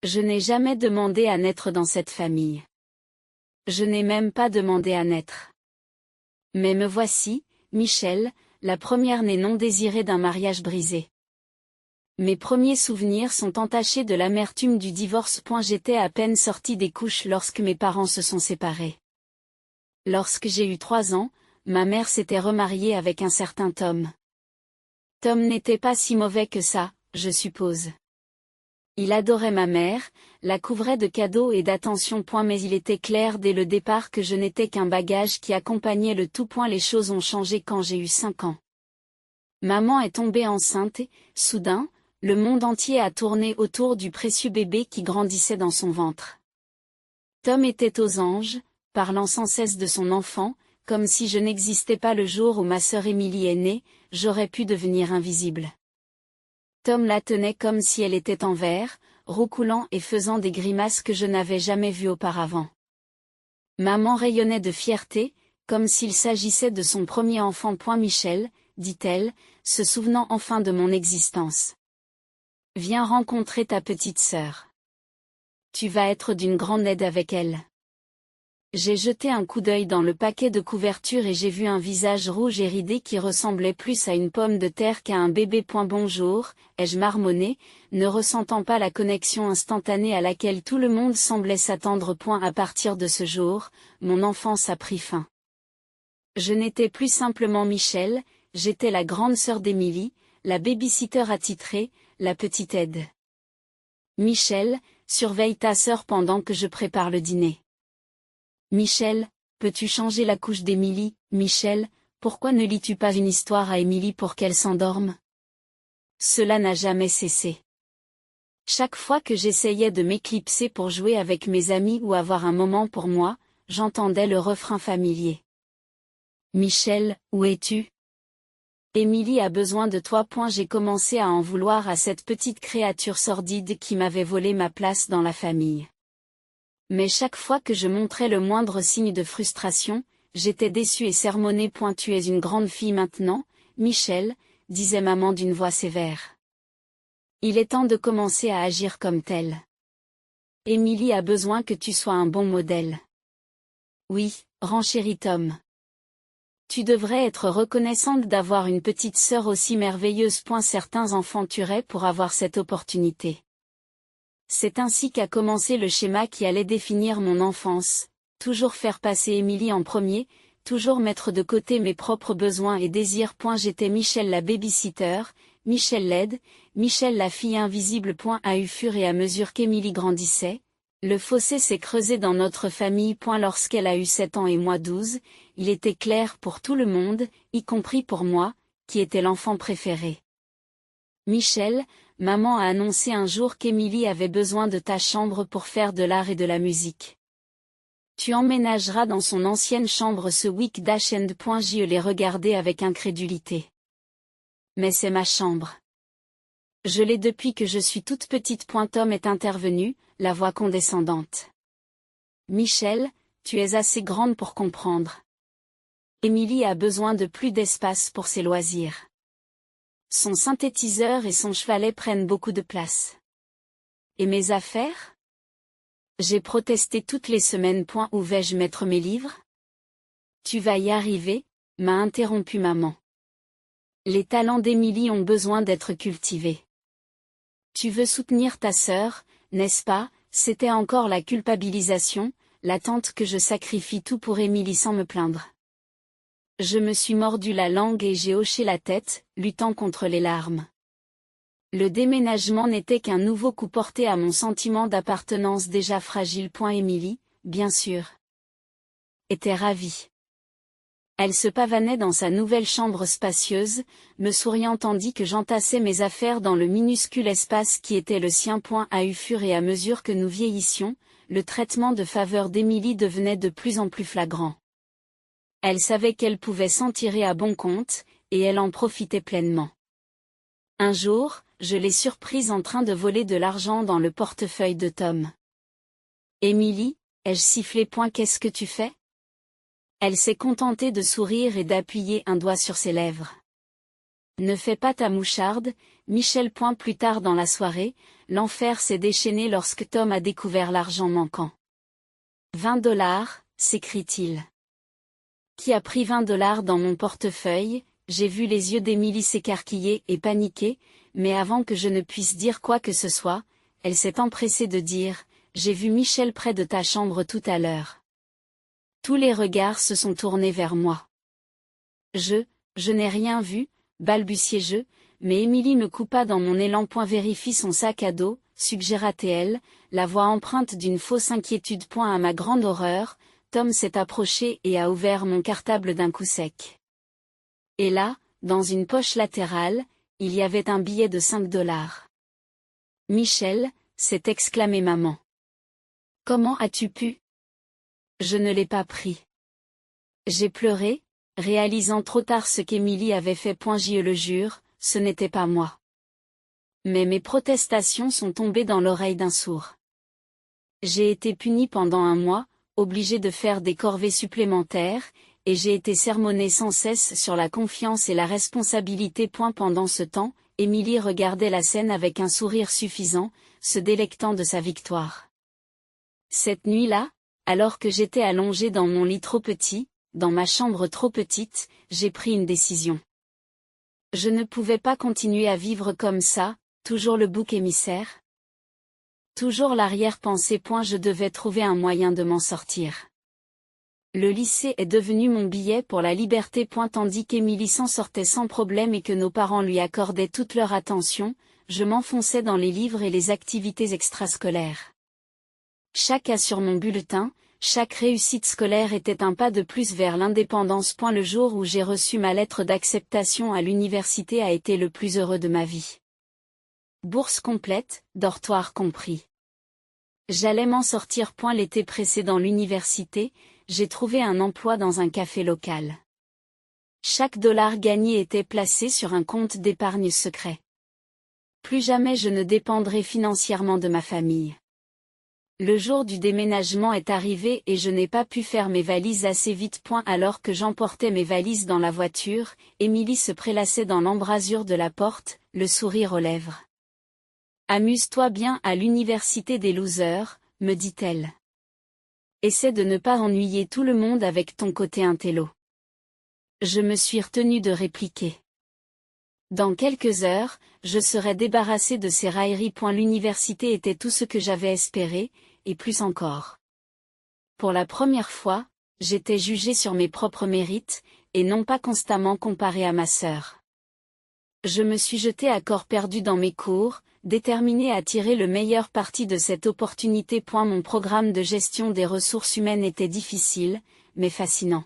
Je n'ai jamais demandé à naître dans cette famille. Je n'ai même pas demandé à naître. Mais me voici, Michel, la première-née non désirée d'un mariage brisé. Mes premiers souvenirs sont entachés de l'amertume du divorce. J'étais à peine sortie des couches lorsque mes parents se sont séparés. Lorsque j'ai eu 3 ans, ma mère s'était remariée avec un certain Tom. Tom n'était pas si mauvais que ça, je suppose. Il adorait ma mère, la couvrait de cadeaux et d'attention. Mais il était clair dès le départ que je n'étais qu'un bagage qui accompagnait le tout. Les choses ont changé quand j'ai eu 5 ans. Maman est tombée enceinte et, soudain, le monde entier a tourné autour du précieux bébé qui grandissait dans son ventre. Tom était aux anges, parlant sans cesse de son enfant, comme si je n'existais pas. Le jour où ma sœur Émilie est née, j'aurais pu devenir invisible. Tom la tenait comme si elle était en verre, roucoulant et faisant des grimaces que je n'avais jamais vues auparavant. Maman rayonnait de fierté, comme s'il s'agissait de son premier enfant. Michel, dit-elle, se souvenant enfin de mon existence. Viens rencontrer ta petite sœur. Tu vas être d'une grande aide avec elle. J'ai jeté un coup d'œil dans le paquet de couverture et j'ai vu un visage rouge et ridé qui ressemblait plus à une pomme de terre qu'à un bébé. Bonjour, ai-je marmonné, ne ressentant pas la connexion instantanée à laquelle tout le monde semblait s'attendre. À partir de ce jour, mon enfance a pris fin. Je n'étais plus simplement Michel, j'étais la grande sœur d'Émilie, la baby-sitter attitrée, la petite aide. Michel, surveille ta sœur pendant que je prépare le dîner. Michel, peux-tu changer la couche d'Émilie? Michel, pourquoi ne lis-tu pas une histoire à Émilie pour qu'elle s'endorme? Cela n'a jamais cessé. Chaque fois que j'essayais de m'éclipser pour jouer avec mes amis ou avoir un moment pour moi, j'entendais le refrain familier. Michel, où es-tu? Émilie a besoin de toi. J'ai commencé à en vouloir à cette petite créature sordide qui m'avait volé ma place dans la famille. Mais chaque fois que je montrais le moindre signe de frustration, j'étais déçue et sermonnée. Tu es une grande fille maintenant, Michel, disait maman d'une voix sévère. Il est temps de commencer à agir comme telle. Émilie a besoin que tu sois un bon modèle. Oui, renchérit Tom. Tu devrais être reconnaissante d'avoir une petite sœur aussi merveilleuse. Certains enfants tueraient pour avoir cette opportunité. C'est ainsi qu'a commencé le schéma qui allait définir mon enfance, toujours faire passer Émilie en premier, toujours mettre de côté mes propres besoins et désirs. J'étais Michel la baby-sitter, Michel l'aide, Michel la fille invisible. Au fur et à mesure qu'Émilie grandissait, le fossé s'est creusé dans notre famille. Lorsqu'elle a eu 7 ans et moi 12, il était clair pour tout le monde, y compris pour moi, qui était l'enfant préféré. Michel, maman a annoncé un jour qu'Émilie avait besoin de ta chambre pour faire de l'art et de la musique. Tu emménageras dans son ancienne chambre ce week-end. Je l'ai regardé avec incrédulité. Mais c'est ma chambre. Je l'ai depuis que je suis toute petite. Tom est intervenu, la voix condescendante. Michel, tu es assez grande pour comprendre. Émilie a besoin de plus d'espace pour ses loisirs. Son synthétiseur et son chevalet prennent beaucoup de place. Et mes affaires? J'ai protesté toutes les semaines. Où vais-je mettre mes livres? Tu vas y arriver, m'a interrompu maman. Les talents d'Émilie ont besoin d'être cultivés. Tu veux soutenir ta sœur, n'est-ce pas? C'était encore la culpabilisation, l'attente que je sacrifie tout pour Émilie sans me plaindre. Je me suis mordu la langue et j'ai hoché la tête, luttant contre les larmes. Le déménagement n'était qu'un nouveau coup porté à mon sentiment d'appartenance déjà fragile. Émilie, bien sûr, était ravie. Elle se pavanait dans sa nouvelle chambre spacieuse, me souriant tandis que j'entassais mes affaires dans le minuscule espace qui était le sien. Au fur et à mesure que nous vieillissions, le traitement de faveur d'Émilie devenait de plus en plus flagrant. Elle savait qu'elle pouvait s'en tirer à bon compte, et elle en profitait pleinement. Un jour, je l'ai surprise en train de voler de l'argent dans le portefeuille de Tom. Émilie, ai-je sifflé. Qu'est-ce que tu fais? Elle s'est contentée de sourire et d'appuyer un doigt sur ses lèvres. Ne fais pas ta moucharde, Michel. Plus tard dans la soirée, l'enfer s'est déchaîné lorsque Tom a découvert l'argent manquant. 20 $, s'écrie-t-il. Qui a pris 20 $ dans mon portefeuille? J'ai vu les yeux d'Émilie s'écarquiller et paniquer, mais avant que je ne puisse dire quoi que ce soit, elle s'est empressée de dire « J'ai vu Michel près de ta chambre tout à l'heure. » Tous les regards se sont tournés vers moi. Je n'ai rien vu, balbutiai-je, mais Émilie me coupa dans mon élan. Vérifie son sac à dos, suggéra-t-elle, la voix empreinte d'une fausse inquiétude. À ma grande horreur, Tom s'est approché et a ouvert mon cartable d'un coup sec. Et là, dans une poche latérale, il y avait un billet de 5 $. Michel, s'est exclamé maman. Comment as-tu pu? Je ne l'ai pas pris. J'ai pleuré, réalisant trop tard ce qu'Émilie avait fait. Je le jure, ce n'était pas moi. Mais mes protestations sont tombées dans l'oreille d'un sourd. J'ai été punie pendant un mois, obligée de faire des corvées supplémentaires, et j'ai été sermonnée sans cesse sur la confiance et la responsabilité. Pendant ce temps, Émilie regardait la scène avec un sourire suffisant, se délectant de sa victoire. Cette nuit-là, alors que j'étais allongée dans mon lit trop petit, dans ma chambre trop petite, j'ai pris une décision. Je ne pouvais pas continuer à vivre comme ça, toujours le bouc émissaire. Toujours l'arrière-pensée. Je devais trouver un moyen de m'en sortir. Le lycée est devenu mon billet pour la liberté. Tandis qu'Émilie s'en sortait sans problème et que nos parents lui accordaient toute leur attention, je m'enfonçais dans les livres et les activités extrascolaires. Chaque A sur mon bulletin, chaque réussite scolaire était un pas de plus vers l'indépendance. Le jour où j'ai reçu ma lettre d'acceptation à l'université a été le plus heureux de ma vie. Bourse complète, dortoir compris. J'allais m'en sortir. L'été précédent l'université, j'ai trouvé un emploi dans un café local. Chaque dollar gagné était placé sur un compte d'épargne secret. Plus jamais je ne dépendrai financièrement de ma famille. Le jour du déménagement est arrivé et je n'ai pas pu faire mes valises assez vite. Alors que j'emportais mes valises dans la voiture, Émilie se prélassait dans l'embrasure de la porte, le sourire aux lèvres. Amuse-toi bien à l'université des losers, me dit-elle. Essaie de ne pas ennuyer tout le monde avec ton côté intello. Je me suis retenue de répliquer. Dans quelques heures, je serai débarrassée de ces railleries. L'université était tout ce que j'avais espéré, et plus encore. Pour la première fois, j'étais jugée sur mes propres mérites, et non pas constamment comparée à ma sœur. Je me suis jetée à corps perdu dans mes cours, déterminée à tirer le meilleur parti de cette opportunité. Mon programme de gestion des ressources humaines était difficile, mais fascinant.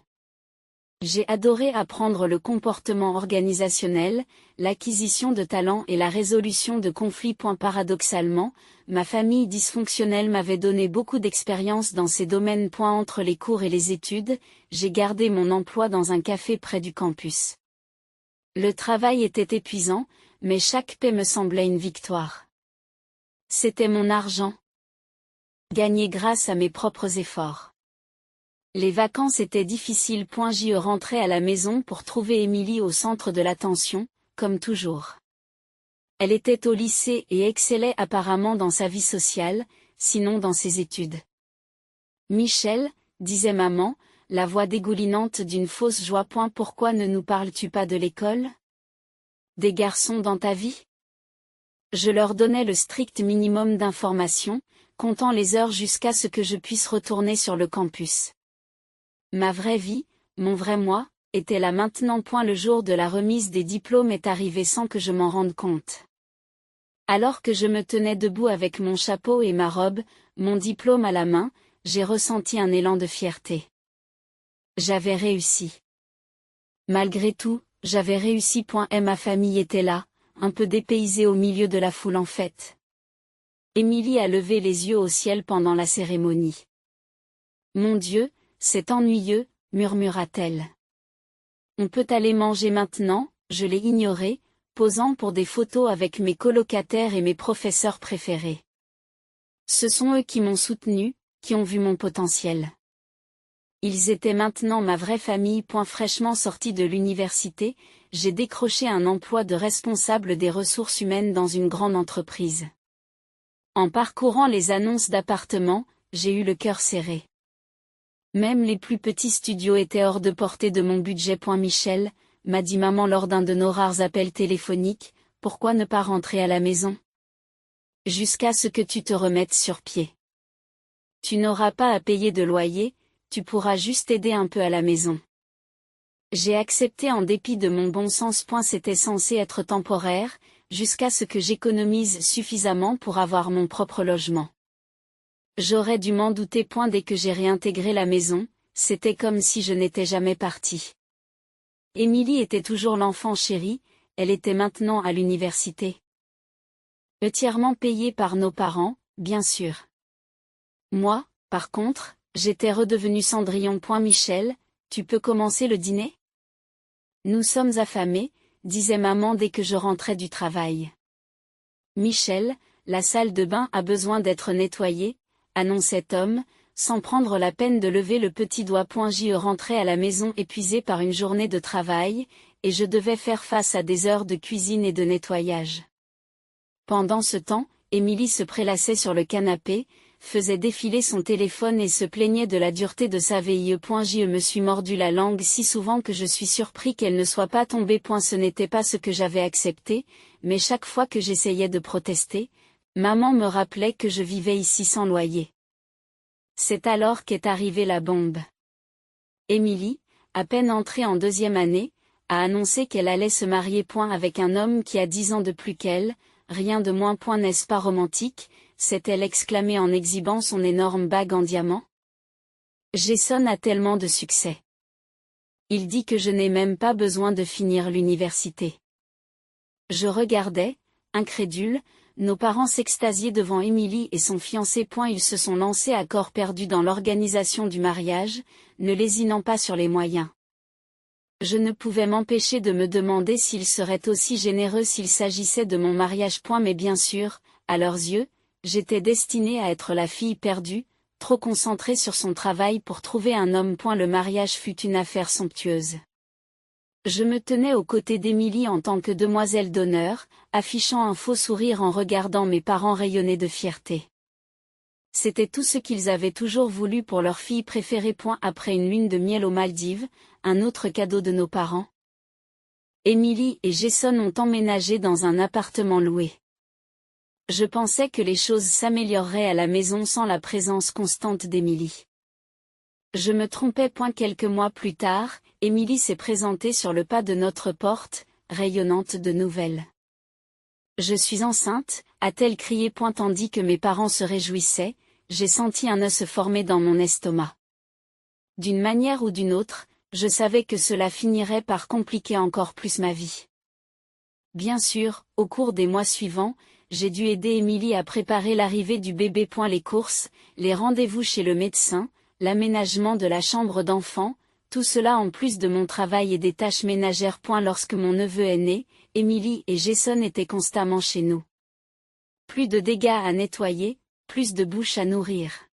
J'ai adoré apprendre le comportement organisationnel, l'acquisition de talents et la résolution de conflits. Paradoxalement, ma famille dysfonctionnelle m'avait donné beaucoup d'expérience dans ces domaines. Entre les cours et les études, j'ai gardé mon emploi dans un café près du campus. Le travail était épuisant, mais chaque paie me semblait une victoire. C'était mon argent, gagné grâce à mes propres efforts. Les vacances étaient difficiles. J'y rentrais à la maison pour trouver Émilie au centre de l'attention, comme toujours. Elle était au lycée et excellait apparemment dans sa vie sociale, sinon dans ses études. Michel, disait maman, la voix dégoulinante d'une fausse joie. Pourquoi ne nous parles-tu pas de l'école? Des garçons dans ta vie? Je leur donnais le strict minimum d'informations, comptant les heures jusqu'à ce que je puisse retourner sur le campus. Ma vraie vie, mon vrai moi, était là maintenant. Le jour de la remise des diplômes est arrivé sans que je m'en rende compte. Alors que je me tenais debout avec mon chapeau et ma robe, mon diplôme à la main, j'ai ressenti un élan de fierté. J'avais réussi. Malgré tout, j'avais réussi. Et ma famille était là, un peu dépaysée au milieu de la foule en fête. Émilie a levé les yeux au ciel pendant la cérémonie. Mon Dieu, c'est ennuyeux, murmura-t-elle. On peut aller manger maintenant, je l'ai ignoré, posant pour des photos avec mes colocataires et mes professeurs préférés. Ce sont eux qui m'ont soutenu, qui ont vu mon potentiel. Ils étaient maintenant ma vraie famille. Fraîchement sortie de l'université, j'ai décroché un emploi de responsable des ressources humaines dans une grande entreprise. En parcourant les annonces d'appartements, j'ai eu le cœur serré. Même les plus petits studios étaient hors de portée de mon budget. Michel, m'a dit maman lors d'un de nos rares appels téléphoniques, pourquoi ne pas rentrer à la maison? Jusqu'à ce que tu te remettes sur pied. Tu n'auras pas à payer de loyer, tu pourras juste aider un peu à la maison. J'ai accepté en dépit de mon bon sens. C'était censé être temporaire, jusqu'à ce que j'économise suffisamment pour avoir mon propre logement. J'aurais dû m'en douter. Dès que j'ai réintégré la maison, c'était comme si je n'étais jamais partie. Émilie était toujours l'enfant chéri, elle était maintenant à l'université. Entièrement payée par nos parents, bien sûr. Moi, par contre, j'étais redevenue Cendrillon. Michel, tu peux commencer le dîner? Nous sommes affamés, disait maman dès que je rentrais du travail. Michel, la salle de bain a besoin d'être nettoyée, annonçait Tom, sans prendre la peine de lever le petit doigt. Je rentrais à la maison épuisé par une journée de travail, et je devais faire face à des heures de cuisine et de nettoyage. Pendant ce temps, Émilie se prélassait sur le canapé, faisait défiler son téléphone et se plaignait de la dureté de sa vie. Je me suis mordu la langue si souvent que je suis surpris qu'elle ne soit pas tombée. Ce n'était pas ce que j'avais accepté, mais chaque fois que j'essayais de protester, maman me rappelait que je vivais ici sans loyer. C'est alors qu'est arrivée la bombe. Émilie, à peine entrée en 2e année, a annoncé qu'elle allait se marier. Avec un homme qui a 10 ans de plus qu'elle, rien de moins. N'est-ce pas romantique, s'est-elle exclamée en exhibant son énorme bague en diamant. Jason a tellement de succès. Il dit que je n'ai même pas besoin de finir l'université. Je regardais, incrédule, nos parents s'extasier devant Émilie et son fiancé. Ils se sont lancés à corps perdu dans l'organisation du mariage, ne lésinant pas sur les moyens. Je ne pouvais m'empêcher de me demander s'ils seraient aussi généreux s'il s'agissait de mon mariage. Mais bien sûr, à leurs yeux, j'étais destinée à être la fille perdue, trop concentrée sur son travail pour trouver un homme. Le mariage fut une affaire somptueuse. Je me tenais aux côtés d'Émilie en tant que demoiselle d'honneur, affichant un faux sourire en regardant mes parents rayonner de fierté. C'était tout ce qu'ils avaient toujours voulu pour leur fille préférée. Après une lune de miel aux Maldives, un autre cadeau de nos parents. Émilie et Jason ont emménagé dans un appartement loué. Je pensais que les choses s'amélioreraient à la maison sans la présence constante d'Émilie. Je me trompais. Quelques mois plus tard, Émilie s'est présentée sur le pas de notre porte, rayonnante de nouvelles. Je suis enceinte, a-t-elle crié. Tandis que mes parents se réjouissaient, j'ai senti un nœud se former dans mon estomac. D'une manière ou d'une autre, je savais que cela finirait par compliquer encore plus ma vie. Bien sûr, au cours des mois suivants, j'ai dû aider Émilie à préparer l'arrivée du bébé. Les courses, les rendez-vous chez le médecin, l'aménagement de la chambre d'enfant, tout cela en plus de mon travail et des tâches ménagères. Lorsque mon neveu est né, Émilie et Jason étaient constamment chez nous. Plus de dégâts à nettoyer, plus de bouches à nourrir.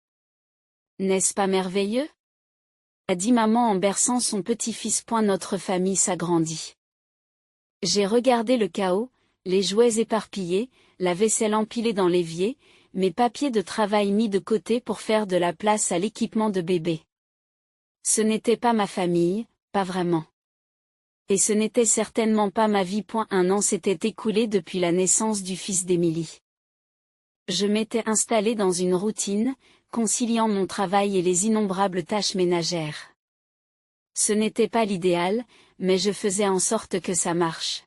N'est-ce pas merveilleux? A dit maman en berçant son petit-fils. Notre famille s'agrandit. J'ai regardé le chaos, les jouets éparpillés, la vaisselle empilée dans l'évier, mes papiers de travail mis de côté pour faire de la place à l'équipement de bébé. Ce n'était pas ma famille, pas vraiment. Et ce n'était certainement pas ma vie. Un an s'était écoulé depuis la naissance du fils d'Émilie. Je m'étais installée dans une routine, conciliant mon travail et les innombrables tâches ménagères. Ce n'était pas l'idéal, mais je faisais en sorte que ça marche.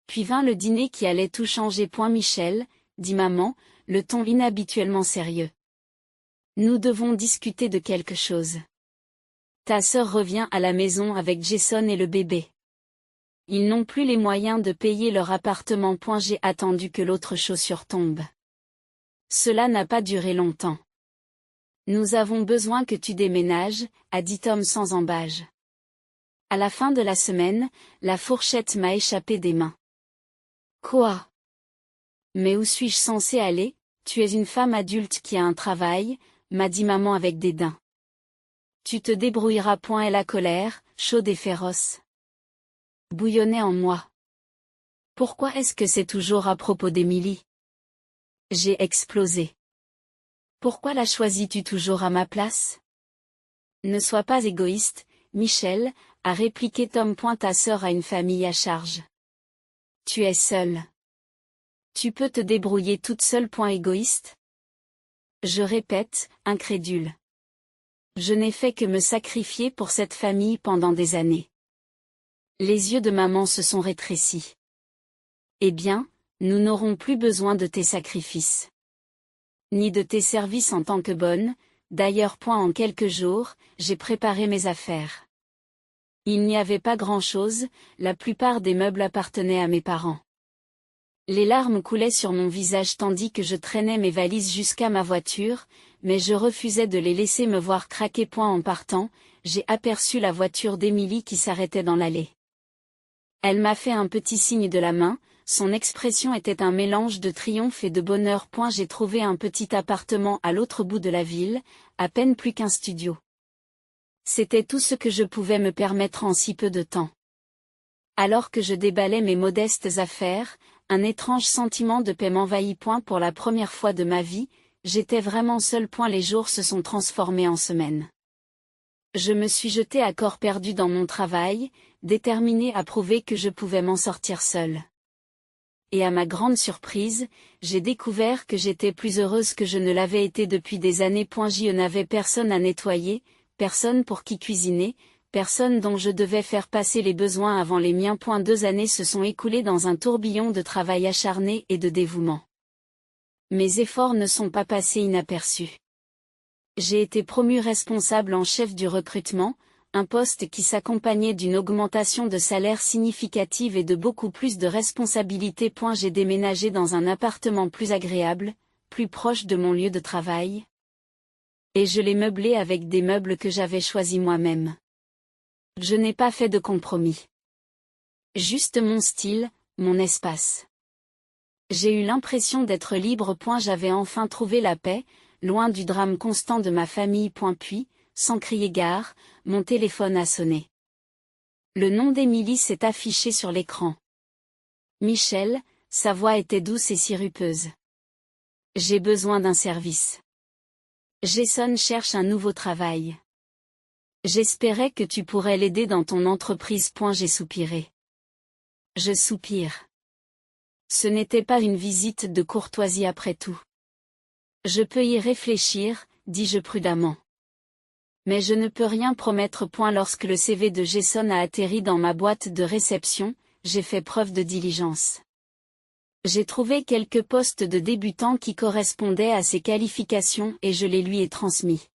Puis vint le dîner qui allait tout changer. Michel, dit maman, le ton inhabituellement sérieux. Nous devons discuter de quelque chose. Ta sœur revient à la maison avec Jason et le bébé. Ils n'ont plus les moyens de payer leur appartement. J'ai attendu que l'autre chaussure tombe. Cela n'a pas duré longtemps. Nous avons besoin que tu déménages, a dit Tom sans embâge. À la fin de la semaine, la fourchette m'a échappé des mains. Quoi? Mais où suis-je censée aller? Tu es une femme adulte qui a un travail, m'a dit maman avec dédain. Tu te débrouilleras. Et la colère, chaude et féroce. bouillonnait en moi. Pourquoi est-ce que c'est toujours à propos d'Émilie? J'ai explosé. Pourquoi la choisis-tu toujours à ma place? Ne sois pas égoïste, Michel, a répliqué Tom. Ta sœur a une famille à charge. Tu es seule. Tu peux te débrouiller toute seule. Égoïste? Je répète, incrédule. Je n'ai fait que me sacrifier pour cette famille pendant des années. Les yeux de maman se sont rétrécis. Eh bien, nous n'aurons plus besoin de tes sacrifices. Ni de tes services en tant que bonne, d'ailleurs. En quelques jours, j'ai préparé mes affaires. Il n'y avait pas grand-chose, la plupart des meubles appartenaient à mes parents. Les larmes coulaient sur mon visage tandis que je traînais mes valises jusqu'à ma voiture, mais je refusais de les laisser me voir craquer. En partant, j'ai aperçu la voiture d'Émilie qui s'arrêtait dans l'allée. Elle m'a fait un petit signe de la main, son expression était un mélange de triomphe et de bonheur. J'ai trouvé un petit appartement à l'autre bout de la ville, à peine plus qu'un studio. C'était tout ce que je pouvais me permettre en si peu de temps. Alors que je déballais mes modestes affaires, un étrange sentiment de paix m'envahit. Pour la première fois de ma vie, j'étais vraiment seule. Les jours se sont transformés en semaines. Je me suis jetée à corps perdu dans mon travail, déterminée à prouver que je pouvais m'en sortir seule. Et à ma grande surprise, j'ai découvert que j'étais plus heureuse que je ne l'avais été depuis des années. Je n'avais personne à nettoyer, personne pour qui cuisiner, personne dont je devais faire passer les besoins avant les miens. 2 années se sont écoulées dans un tourbillon de travail acharné et de dévouement. Mes efforts ne sont pas passés inaperçus. J'ai été promue responsable en chef du recrutement, un poste qui s'accompagnait d'une augmentation de salaire significative et de beaucoup plus de responsabilités. J'ai déménagé dans un appartement plus agréable, plus proche de mon lieu de travail. Et je l'ai meublé avec des meubles que j'avais choisis moi-même. Je n'ai pas fait de compromis. Juste mon style, mon espace. J'ai eu l'impression d'être libre. J'avais enfin trouvé la paix, loin du drame constant de ma famille. Puis, sans crier gare, mon téléphone a sonné. Le nom d'Émilie s'est affiché sur l'écran. Michel, sa voix était douce et sirupeuse. J'ai besoin d'un service. Jason cherche un nouveau travail. J'espérais que tu pourrais l'aider dans ton entreprise. J'ai soupiré. Je soupire. Ce n'était pas une visite de courtoisie après tout. Je peux y réfléchir, dis-je prudemment. Mais je ne peux rien promettre. Lorsque le CV de Jason a atterri dans ma boîte de réception, j'ai fait preuve de diligence. J'ai trouvé quelques postes de débutants qui correspondaient à ses qualifications et je les lui ai transmis.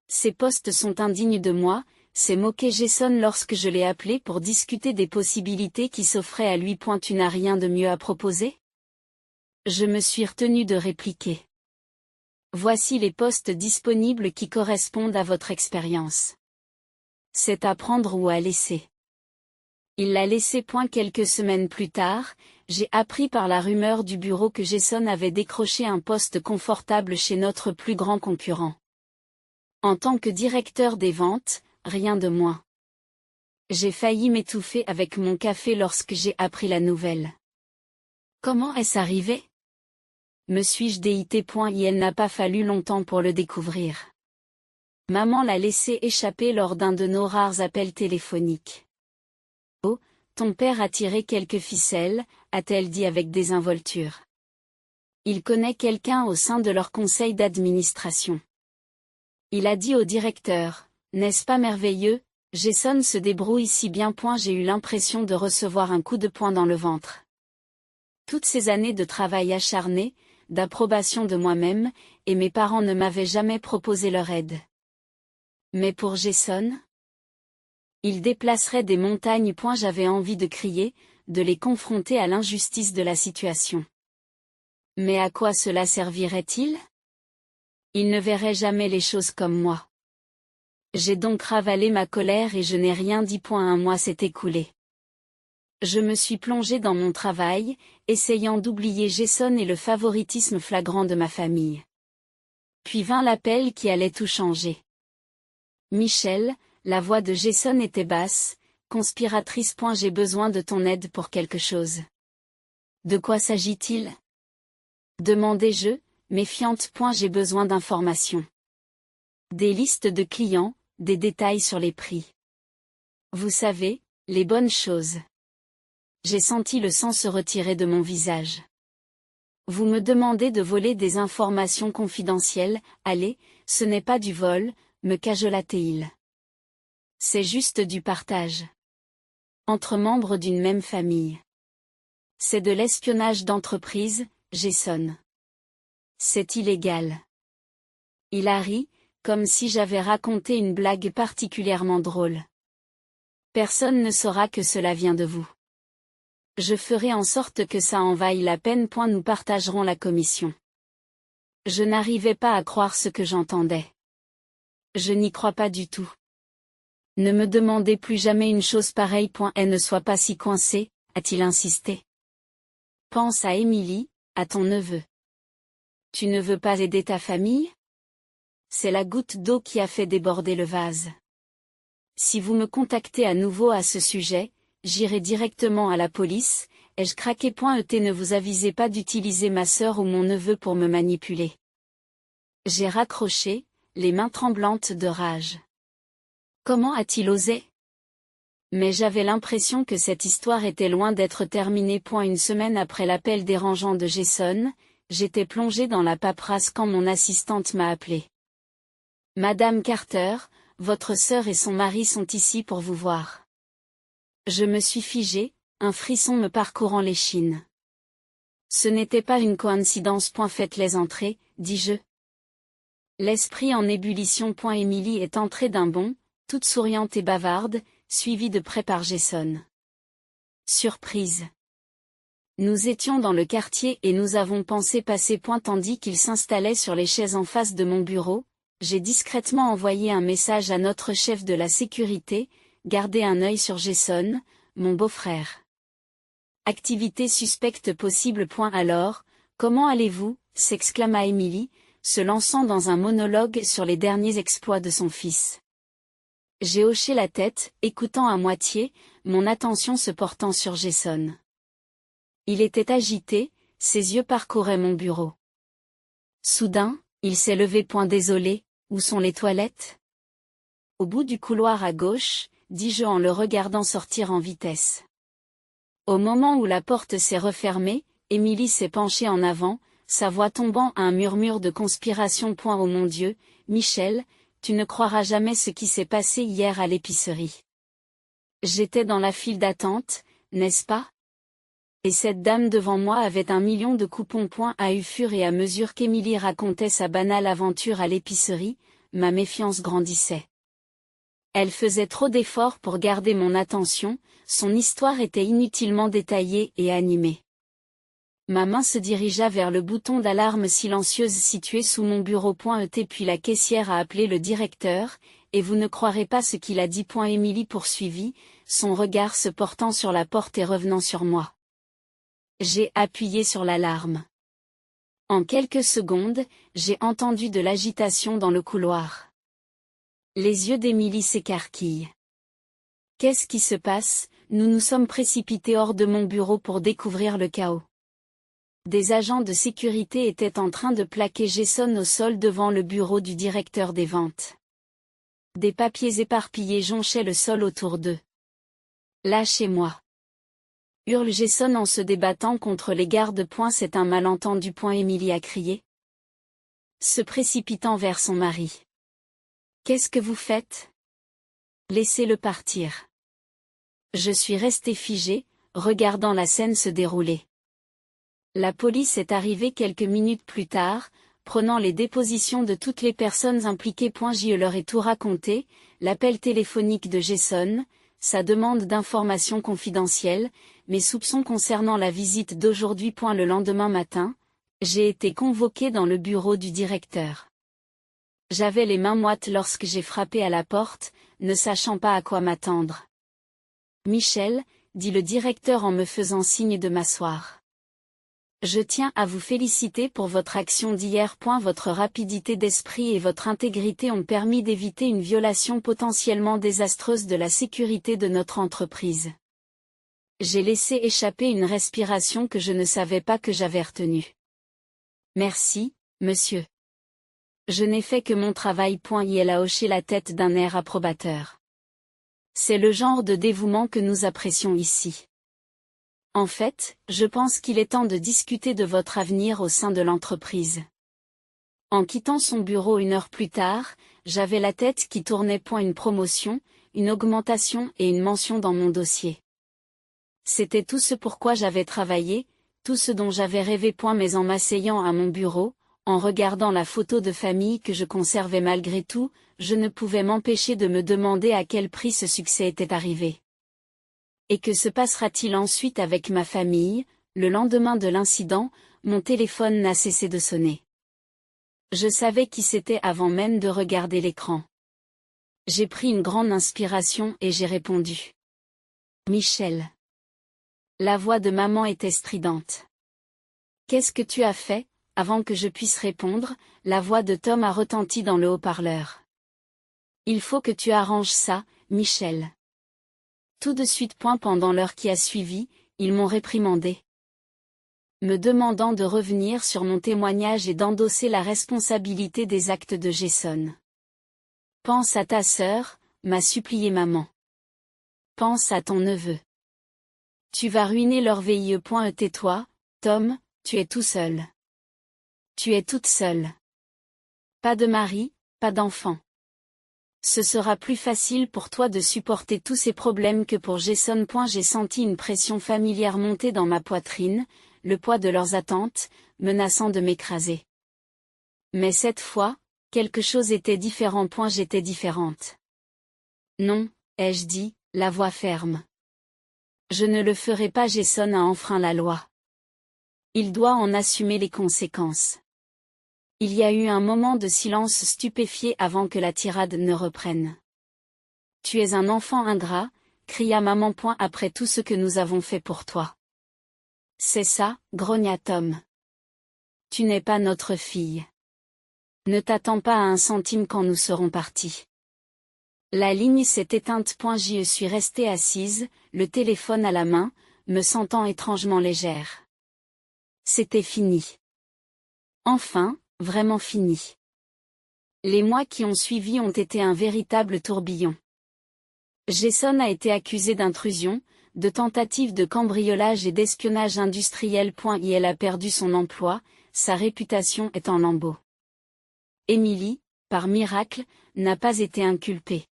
Ces postes sont indignes de moi, s'est moqué Jason lorsque je l'ai appelé pour discuter des possibilités qui s'offraient à lui. Tu n'as rien de mieux à proposer? Je me suis retenu de répliquer. Voici les postes disponibles qui correspondent à votre expérience. C'est à prendre ou à laisser. Il l'a laissé. Quelques semaines plus tard, j'ai appris par la rumeur du bureau que Jason avait décroché un poste confortable chez notre plus grand concurrent. En tant que directeur des ventes, rien de moins. J'ai failli m'étouffer avec mon café lorsque j'ai appris la nouvelle. Comment est-ce arrivé? Me suis-je déité? Il n'a pas fallu longtemps pour le découvrir. Maman l'a laissé échapper lors d'un de nos rares appels téléphoniques. Oh, ton père a tiré quelques ficelles, a-t-elle dit avec désinvolture. Il connaît quelqu'un au sein de leur conseil d'administration. Il a dit au directeur, n'est-ce pas merveilleux, Jason se débrouille si bien. J'ai eu l'impression de recevoir un coup de poing dans le ventre. Toutes ces années de travail acharné, d'approbation de moi-même, et mes parents ne m'avaient jamais proposé leur aide. Mais pour Jason, il déplacerait des montagnes. J'avais envie de crier, de les confronter à l'injustice de la situation. Mais à quoi cela servirait-il? Il ne verrait jamais les choses comme moi. J'ai donc ravalé ma colère et je n'ai rien dit. Un mois s'est écoulé. Je me suis plongé dans mon travail, essayant d'oublier Jason et le favoritisme flagrant de ma famille. Puis vint l'appel qui allait tout changer. Michel, la voix de Jason était basse, conspiratrice. J'ai besoin de ton aide pour quelque chose. De quoi s'agit-il? Demandai-je, méfiante. J'ai besoin d'informations. Des listes de clients, des détails sur les prix. Vous savez, les bonnes choses. J'ai senti le sang se retirer de mon visage. Vous me demandez de voler des informations confidentielles, allez, ce n'est pas du vol, me cajolait-il. C'est juste du partage. Entre membres d'une même famille. C'est de l'espionnage d'entreprise, Jason. C'est illégal. Il a ri, comme si j'avais raconté une blague particulièrement drôle. Personne ne saura que cela vient de vous. Je ferai en sorte que ça en vaille la peine. Nous partagerons la commission. Je n'arrivais pas à croire ce que j'entendais. Je n'y crois pas du tout. Ne me demandez plus jamais une chose pareille. Et ne sois pas si coincé, a-t-il insisté. Pense à Émilie, à ton neveu. Tu ne veux pas aider ta famille? C'est la goutte d'eau qui a fait déborder le vase. Si vous me contactez à nouveau à ce sujet, j'irai directement à la police. Ai-je craqué? Ne vous avisez pas d'utiliser ma sœur ou mon neveu pour me manipuler. J'ai raccroché, les mains tremblantes de rage. Comment a-t-il osé? Mais j'avais l'impression que cette histoire était loin d'être terminée. Une semaine après l'appel dérangeant de Jason, j'étais plongée dans la paperasse quand mon assistante m'a appelée. Madame Carter, votre sœur et son mari sont ici pour vous voir. Je me suis figée, un frisson me parcourant l'échine. Ce n'était pas une coïncidence. Faites-les entrer, dis-je. L'esprit en ébullition. Émilie est entrée d'un bond, toute souriante et bavarde, suivie de près par Jason. Surprise. Nous étions dans le quartier et nous avons pensé passer. Tandis qu'il s'installait sur les chaises en face de mon bureau, j'ai discrètement envoyé un message à notre chef de la sécurité, gardez un œil sur Jason, mon beau-frère. Activité suspecte possible. Alors, comment allez-vous? S'exclama Émilie, se lançant dans un monologue sur les derniers exploits de son fils. J'ai hoché la tête, écoutant à moitié, mon attention se portant sur Jason. Il était agité, ses yeux parcouraient mon bureau. Soudain, il s'est levé. Désolé, où sont les toilettes? Au bout du couloir à gauche, dis-je en le regardant sortir en vitesse. Au moment où la porte s'est refermée, Émilie s'est penchée en avant, sa voix tombant à un murmure de conspiration. Oh mon Dieu, Michel, tu ne croiras jamais ce qui s'est passé hier à l'épicerie. J'étais dans la file d'attente, n'est-ce pas? Et cette dame devant moi avait 1 million de coupons. Au fur et à mesure qu'Émilie racontait sa banale aventure à l'épicerie, ma méfiance grandissait. Elle faisait trop d'efforts pour garder mon attention, son histoire était inutilement détaillée et animée. Ma main se dirigea vers le bouton d'alarme silencieuse situé sous mon bureau. Puis la caissière a appelé le directeur, et vous ne croirez pas ce qu'il a dit. Émilie poursuivit, son regard se portant sur la porte et revenant sur moi. J'ai appuyé sur l'alarme. En quelques secondes, j'ai entendu de l'agitation dans le couloir. Les yeux d'Émilie s'écarquillent. Qu'est-ce qui se passe? Nous nous sommes précipités hors de mon bureau pour découvrir le chaos. Des agents de sécurité étaient en train de plaquer Jason au sol devant le bureau du directeur des ventes. Des papiers éparpillés jonchaient le sol autour d'eux. Lâchez-moi! Hurle Jason en se débattant contre les gardes. C'est un malentendu. Émilie a crié, se précipitant vers son mari. Qu'est-ce que vous faites? Laissez-le partir. Je suis restée figée, regardant la scène se dérouler. La police est arrivée quelques minutes plus tard, prenant les dépositions de toutes les personnes impliquées. Je leur ai tout raconté, l'appel téléphonique de Jason, sa demande d'informations confidentielles, mes soupçons concernant la visite d'aujourd'hui. Le lendemain matin, j'ai été convoquée dans le bureau du directeur. J'avais les mains moites lorsque j'ai frappé à la porte, ne sachant pas à quoi m'attendre. Michel, dit le directeur en me faisant signe de m'asseoir. Je tiens à vous féliciter pour votre action d'hier. Votre rapidité d'esprit et votre intégrité ont permis d'éviter une violation potentiellement désastreuse de la sécurité de notre entreprise. J'ai laissé échapper une respiration que je ne savais pas que j'avais retenue. Merci, monsieur. Je n'ai fait que mon travail. Il a hoché la tête d'un air approbateur. C'est le genre de dévouement que nous apprécions ici. En fait, je pense qu'il est temps de discuter de votre avenir au sein de l'entreprise. En quittant son bureau 1 heure plus tard, j'avais la tête qui tournait. Une promotion, une augmentation et une mention dans mon dossier. C'était tout ce pourquoi j'avais travaillé, tout ce dont j'avais rêvé. Mais en m'asseyant à mon bureau, en regardant la photo de famille que je conservais malgré tout, je ne pouvais m'empêcher de me demander à quel prix ce succès était arrivé. Et que se passera-t-il ensuite avec ma famille? Le lendemain de l'incident, mon téléphone n'a cessé de sonner. Je savais qui c'était avant même de regarder l'écran. J'ai pris une grande inspiration et j'ai répondu. Michel. La voix de maman était stridente. Qu'est-ce que tu as fait? Avant que je puisse répondre, la voix de Tom a retenti dans le haut-parleur. Il faut que tu arranges ça, Michel. Tout de suite. Pendant l'heure qui a suivi, ils m'ont réprimandé, me demandant de revenir sur mon témoignage et d'endosser la responsabilité des actes de Jason. Pense à ta sœur, m'a supplié maman. Pense à ton neveu. Tu vas ruiner leur vie. Tais-toi, Tom, tu es tout seul. Tu es toute seule. Pas de mari, pas d'enfant. Ce sera plus facile pour toi de supporter tous ces problèmes que pour Jason. J'ai senti une pression familière monter dans ma poitrine, le poids de leurs attentes, menaçant de m'écraser. Mais cette fois, quelque chose était différent. J'étais différente. Non, ai-je dit, la voix ferme. Je ne le ferai pas. Jason a enfreint la loi. Il doit en assumer les conséquences. Il y a eu un moment de silence stupéfié avant que la tirade ne reprenne. Tu es un enfant ingrat, cria maman. Après tout ce que nous avons fait pour toi. C'est ça, grogna Tom. Tu n'es pas notre fille. Ne t'attends pas à un centime quand nous serons partis. La ligne s'est éteinte. Je suis restée assise, le téléphone à la main, me sentant étrangement légère. C'était fini. Enfin, vraiment fini. Les mois qui ont suivi ont été un véritable tourbillon. Jason a été accusé d'intrusion, de tentative de cambriolage et d'espionnage industriel. Il a perdu son emploi, sa réputation est en lambeaux. Emily, par miracle, n'a pas été inculpée.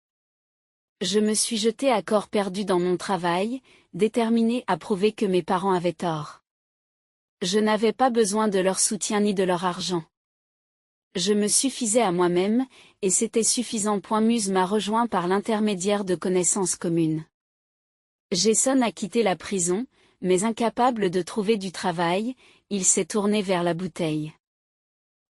Je me suis jetée à corps perdu dans mon travail, déterminée à prouver que mes parents avaient tort. Je n'avais pas besoin de leur soutien ni de leur argent. Je me suffisais à moi-même, et c'était suffisant. Muse m'a rejoint par l'intermédiaire de connaissances communes. Jason a quitté la prison, mais incapable de trouver du travail, il s'est tourné vers la bouteille.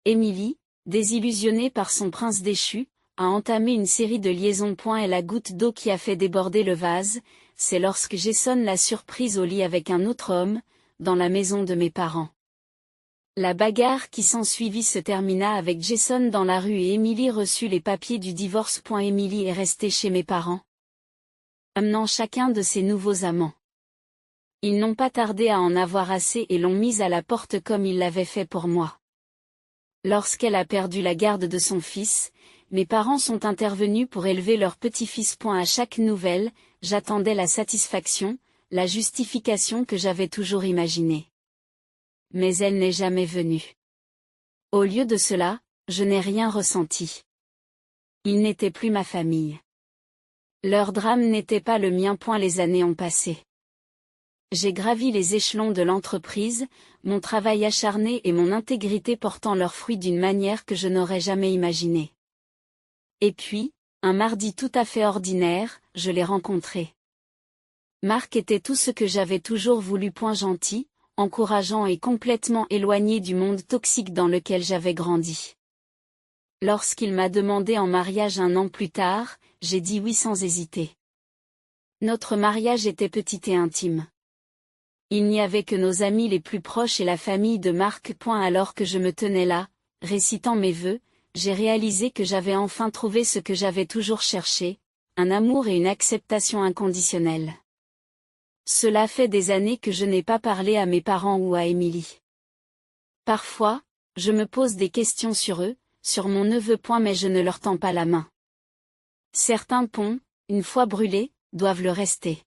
Emily, désillusionnée par son prince déchu, a entamé une série de liaisons. Et la goutte d'eau qui a fait déborder le vase, c'est lorsque Jason l'a surprise au lit avec un autre homme, dans la maison de mes parents. La bagarre qui s'ensuivit se termina avec Jason dans la rue et Emily reçut les papiers du divorce. Emily est restée chez mes parents, amenant chacun de ses nouveaux amants. Ils n'ont pas tardé à en avoir assez et l'ont mise à la porte comme ils l'avaient fait pour moi. Lorsqu'elle a perdu la garde de son fils, mes parents sont intervenus pour élever leur petit-fils. À chaque nouvelle, j'attendais la satisfaction, la justification que j'avais toujours imaginée. Mais elle n'est jamais venue. Au lieu de cela, je n'ai rien ressenti. Ils n'étaient plus ma famille. Leur drame n'était pas le mien. Les années ont passé. J'ai gravi les échelons de l'entreprise, mon travail acharné et mon intégrité portant leurs fruits d'une manière que je n'aurais jamais imaginée. Et puis, un mardi tout à fait ordinaire, je l'ai rencontré. Marc était tout ce que j'avais toujours voulu. Gentil, encourageant et complètement éloigné du monde toxique dans lequel j'avais grandi. Lorsqu'il m'a demandé en mariage 1 an plus tard, j'ai dit oui sans hésiter. Notre mariage était petit et intime. Il n'y avait que nos amis les plus proches et la famille de Marc. Alors que je me tenais là, récitant mes vœux, j'ai réalisé que j'avais enfin trouvé ce que j'avais toujours cherché, un amour et une acceptation inconditionnelle. Cela fait des années que je n'ai pas parlé à mes parents ou à Émilie. Parfois, je me pose des questions sur eux, sur mon neveu. Mais je ne leur tends pas la main. Certains ponts, une fois brûlés, doivent le rester.